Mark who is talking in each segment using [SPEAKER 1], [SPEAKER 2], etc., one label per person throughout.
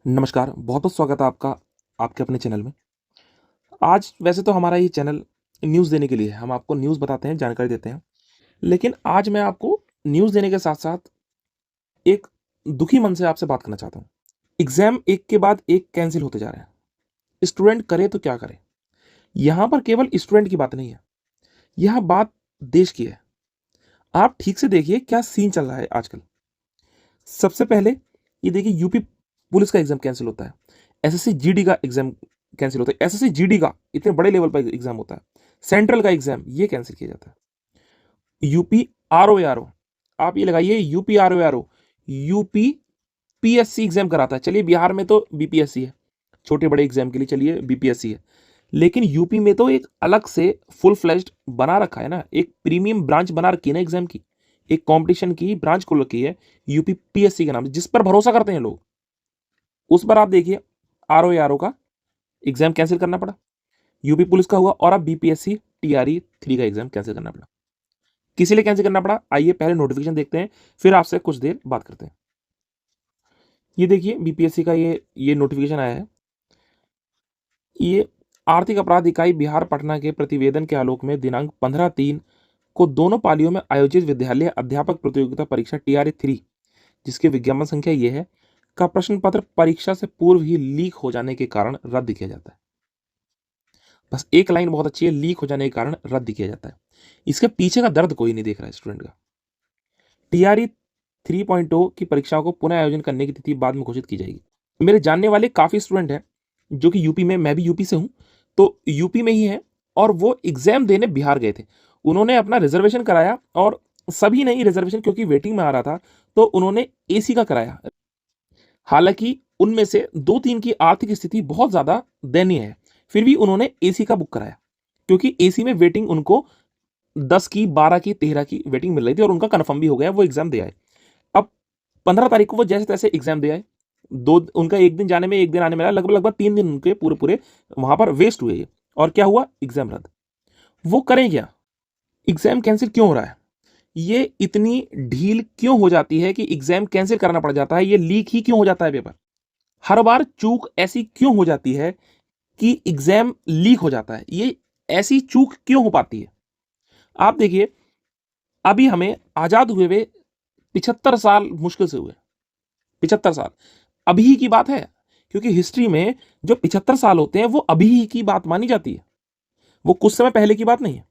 [SPEAKER 1] नमस्कार, बहुत-बहुत स्वागत है आपका आपके अपने चैनल में। आज वैसे तो हमारा ये चैनल न्यूज़ देने के लिए है, हम आपको न्यूज़ बताते हैं, जानकारी देते हैं। लेकिन आज मैं आपको न्यूज़ देने के साथ-साथ एक दुखी मन से आपसे बात करना चाहता हूँ। एग्ज़ाम एक के बाद एक कैंसल होते जा रहे हैं। स्टूडेंट करे तो क्या करे? यहाँ पर केवल स्टूडेंट की बात नहीं है, यहाँ बात देश की है। आप ठीक से देखिए क्या सीन चल रहा है आजकल। सबसे पहले ये देखिए यूपी पुलिस का एग्ज़ाम कैंसल होता है। एसएससी जीडी का एग्ज़ाम कैंसल होता है। एसएससी जीडी का इतने बड़े लेवल पर एग्ज़ाम होता है। सेंट्रल का एग्ज़ाम ये कैंसल किया जाता है। यूपी आरओ आप ये लगाइए UP RO UP PSC exam कराता है। चलिए बिहार में तो बीपीएससी है। छोटे बड़े एग्ज़ाम के लिए चलिए बीपीएससी है। लेकिन यूपी में तो एक अलग से फुल फ्लेज्ड बना रखा है ना, एक प्रीमियम ब्रांच बना रखी है ना एग्ज़ाम की। एक कॉम्पिटिशन की ब्रांच खोल रखी है यूपी पीएससी के नाम से, जिस पर भरोसा करते हैं लोग। उस पर आप देखिए आरओ का एग्जाम कैंसिल करना पड़ा, यूपी पुलिस का हुआ, और अब बीपीएससी टीआरई 3 का एग्जाम कैंसिल करना पड़ा। किसी लिए कैंसिल करना पड़ा, आइए पहले नोटिफिकेशन देखते हैं, फिर आपसे कुछ देर बात करते हैं। ये देखिए बीपीएससी का ये नोटिफिकेशन आया है। ये आर्थिक अपराध इकाई बिहार पटना के प्रतिवेदन के आलोक में दिनांक 15/3 को दोनों पालियों में आयोजित विद्यालय अध्यापक प्रतियोगिता परीक्षा टीआरई 3, जिसके विज्ञापन संख्या ये है, का प्रश्न पत्र परीक्षा से पूर्व ही लीक हो जाने के कारण रद्द किया जाता है। बस एक लाइन बहुत अच्छी है, लीक हो जाने के कारण रद्द किया जाता है। इसके पीछे का दर्द कोई नहीं देख रहा है स्टूडेंट का। टीआरई 3.0 की परीक्षाओं को पुनः आयोजन करने की तिथि बाद में घोषित की जाएगी। मेरे जानने वाले काफी स्टूडेंट हैं जो कि यूपी में, मैं भी यूपी से हूं, तो यूपी में ही है, और वो एग्जाम देने बिहार गए थे। उन्होंने अपना रिजर्वेशन कराया, और सभी नहीं रिजर्वेशन क्योंकि वेटिंग में आ रहा था, तो उन्होंने एसी का कराया। हालांकि उनमें से 2-3 की आर्थिक स्थिति बहुत ज्यादा दयनीय है, फिर भी उन्होंने एसी का बुक कराया, क्योंकि एसी में वेटिंग उनको 10 की, 12 की, 13 की वेटिंग मिल रही थी, और उनका कंफर्म भी हो गया, वो एग्जाम दे आए। अब 15 तारीख को वो जैसे तैसे एग्जाम दे आए। दो उनका एक दिन जाने में एक दिन आने में लगभग लगभग 3 दिन उनके पूरे पूरे वहां पर वेस्ट हुए। और क्या हुआ, एग्जाम रद्द। वो करें क्या? एग्जाम कैंसिल क्यों हो रहा है? ये इतनी ढील क्यों हो जाती है कि एग्जाम कैंसिल करना पड़ जाता है? ये लीक ही क्यों हो जाता है पेपर? हर बार चूक ऐसी क्यों हो जाती है कि एग्जाम लीक हो जाता है? ये ऐसी चूक क्यों हो पाती है? आप देखिए, अभी हमें आजाद हुए हुए 75 साल मुश्किल से हुए। 75 साल अभी ही की बात है, क्योंकि हिस्ट्री में जो 75 साल होते हैं वो अभी ही की बात मानी जाती है, वो कुछ समय पहले की बात नहीं है।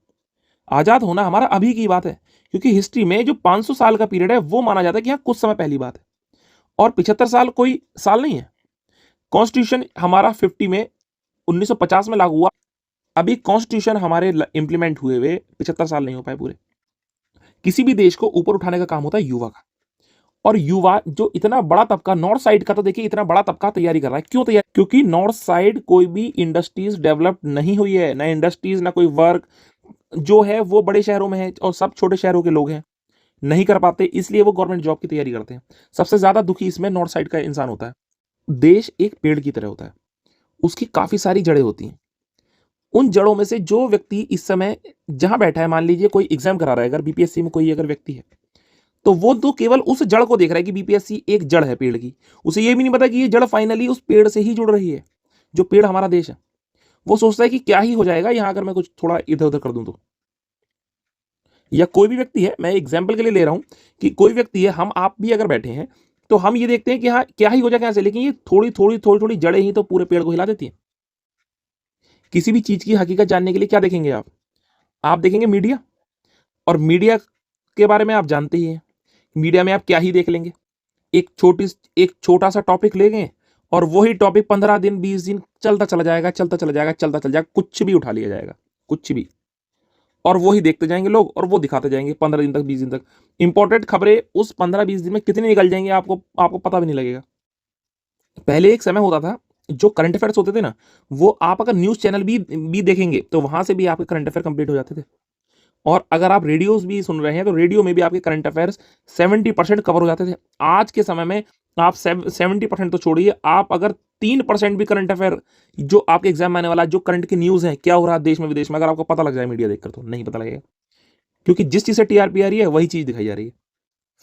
[SPEAKER 1] आजाद होना हमारा अभी की बात है, क्योंकि हिस्ट्री में जो 500 साल का पीरियड है वो माना जाता है कि हाँ कुछ समय पहली बात है, और 75 साल कोई साल नहीं है। कॉन्स्टिट्यूशन हमारा 50 में 1950 में लागू हुआ। अभी कॉन्स्टिट्यूशन हमारे इंप्लीमेंट हुए हुए 75 साल नहीं हो पाए पूरे। किसी भी देश को ऊपर उठाने का काम होता है युवा का, और युवा जो इतना बड़ा तबका नॉर्थ साइड का, तो देखिए इतना बड़ा तबका तैयारी कर रहा है। क्यों तैयारी? क्योंकि नॉर्थ साइड कोई भी इंडस्ट्रीज डेवलप नहीं हुई है, ना इंडस्ट्रीज ना कोई वर्क। जो है वो बड़े शहरों में है, और सब छोटे शहरों के लोग हैं, नहीं कर पाते, इसलिए वो गवर्नमेंट जॉब की तैयारी करते हैं। सबसे ज्यादा दुखी इसमें नॉर्थ साइड का इंसान होता है। देश एक पेड़ की तरह होता है, उसकी काफी सारी जड़ें होती हैं। उन जड़ों में से जो व्यक्ति इस समय जहां बैठा है, मान लीजिए कोई एग्जाम करा रहा है, अगर बीपीएससी में कोई अगर व्यक्ति है, तो वो तो केवल उस जड़ को देख रहा है कि बीपीएससी एक जड़ है पेड़ की। उसे ये भी नहीं पता कि ये जड़ फाइनली उस पेड़ से ही जुड़ रही है, जो पेड़ हमारा देश है। वो सोचता है कि क्या ही हो जाएगा यहां अगर मैं कुछ थोड़ा इधर उधर कर दूं तो। या कोई भी व्यक्ति है, मैं एग्जाम्पल के लिए ले रहा हूं कि कोई व्यक्ति है, हम आप भी अगर बैठे हैं, तो हम ये देखते हैं कि हाँ क्या ही हो जाएगा ऐसे, लेकिन ये थोड़ी थोड़ी थोड़ी थोड़ी जड़ें ही तो पूरे पेड़ को हिला देती हैं। किसी भी चीज की हकीकत जानने के लिए क्या देखेंगे आप देखेंगे मीडिया, और मीडिया के बारे में आप जानते ही हैं, मीडिया में आप क्या ही देख लेंगे। एक छोटी एक छोटा सा टॉपिक ले गए, और वही टॉपिक 15 दिन 20 दिन चलता चला जाएगा, चलता चला जाएगा, चलता चला जाएगा, कुछ भी उठा लिया जाएगा, कुछ भी, और वही देखते जाएंगे लोग, और वो दिखाते जाएंगे 15 दिन तक, 20 दिन तक। इंपॉर्टेंट खबरें उस 15-20 दिन में कितनी निकल जाएंगी आपको आपको पता भी नहीं लगेगा। पहले एक समय होता था, जो करंट अफेयर्स होते थे ना, वो आप अगर न्यूज चैनल भी देखेंगे तो वहां से भी आपके करंट अफेयर कंप्लीट हो जाते थे। और अगर आप रेडियोज भी सुन रहे हैं तो रेडियो में भी आपके करंट अफेयर्स 70% कवर हो जाते थे। आज के समय में आप 70% तो छोड़िए, आप अगर 3% भी करंट अफेयर जो आपके एग्जाम में आने वाला, जो करंट की न्यूज है, क्या हो रहा है देश में विदेश में, अगर आपको पता लग जाए मीडिया देखकर, तो नहीं पता लगेगा, क्योंकि जिस चीज से टीआरपी आ रही है वही चीज दिखाई जा रही है।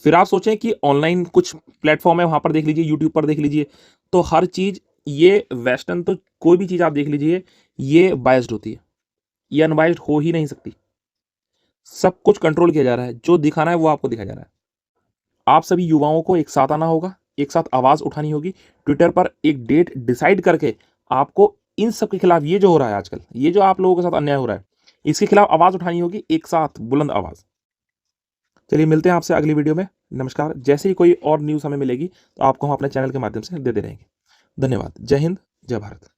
[SPEAKER 1] फिर आप सोचें कि ऑनलाइन कुछ प्लेटफॉर्म है, वहाँ पर देख लीजिए, यूट्यूब पर देख लीजिए, तो हर चीज़ ये वेस्टर्न, तो कोई भी चीज़ आप देख लीजिए, ये बायस्ड होती है, ये अनबायस्ड हो ही नहीं सकती। सब कुछ कंट्रोल किया जा रहा है, जो दिखाना है वो आपको दिखाया जा रहा है। आप सभी युवाओं को एक साथ आना होगा, एक साथ आवाज़ उठानी होगी, ट्विटर पर एक डेट डिसाइड करके आपको इन सब के खिलाफ, ये जो हो रहा है आजकल, ये जो आप लोगों के साथ अन्याय हो रहा है, इसके खिलाफ आवाज़ उठानी होगी, एक साथ बुलंद आवाज़। चलिए मिलते हैं आपसे अगली वीडियो में। नमस्कार। जैसे ही कोई और न्यूज़ हमें मिलेगी तो आपको हम अपने चैनल के माध्यम से देते रहेंगे। धन्यवाद। जय हिंद, जय भारत।